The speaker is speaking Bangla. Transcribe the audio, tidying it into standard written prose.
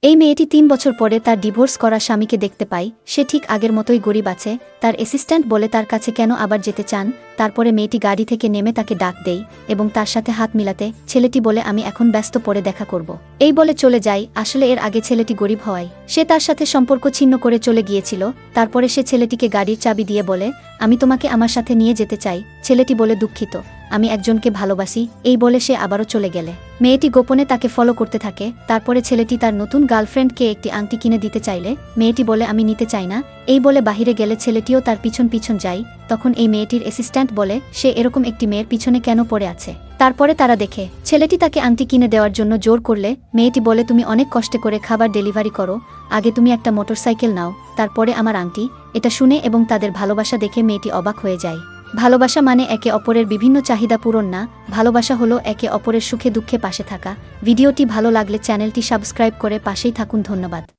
এই মেয়েটি ৩ বছর পরে তার ডিভোর্স করা স্বামীকে দেখতে পায়। সে ঠিক আগের মতোই গরিব আছে। তার অ্যাসিস্ট্যান্ট বলে তার কাছে কেন আবার যেতে চান। তারপরে মেয়েটি গাড়ি থেকে নেমে তাকে ডাক দেয় এবং তার সাথে হাত মিলাতে ছেলেটি বলে আমি এখন ব্যস্ত, পরে দেখা করব। এই বলে চলে যায়। আসলে এর আগে ছেলেটি গরিব হওয়ায় সে তার সাথে সম্পর্ক ছিন্ন করে চলে গিয়েছিল। তারপরে সে ছেলেটিকে গাড়ির চাবি দিয়ে বলে আমি তোমাকে আমার সাথে নিয়ে যেতে চাই। ছেলেটি বলে দুঃখিত, আমি একজনকে ভালোবাসি। এই বলে সে আবারও চলে গেলে মেয়েটি গোপনে তাকে ফলো করতে থাকে। তারপরে ছেলেটি তার নতুন গার্লফ্রেন্ডকে একটি আংটি কিনে দিতে চাইলে মেয়েটি বলে আমি নিতে চাই না। এই বলে বাহিরে গেলে ছেলেটিও তার পিছন পিছন যায়। তখন এই মেয়েটির অ্যাসিস্ট্যান্ট বলে সে এরকম একটি মেয়ের পিছনে কেন পড়ে আছে। তারপরে তারা দেখে ছেলেটি তাকে আংটি কিনে দেওয়ার জন্য জোর করলে মেয়েটি বলে তুমি অনেক কষ্টে করে খাবার ডেলিভারি করো, আগে তুমি একটা মোটরসাইকেল নাও, তারপরে আমার আংটি। এটা শুনে এবং তাদের ভালোবাসা দেখে মেয়েটি অবাক হয়ে যায়। ভালোবাসা মানে একে অপরের বিভিন্ন চাহিদা পূরণ না, ভালোবাসা হলো একে অপরের সুখে দুঃখে পাশে থাকা। ভিডিওটি ভালো লাগলে চ্যানেলটি সাবস্ক্রাইব করে পাশেই থাকুন। ধন্যবাদ।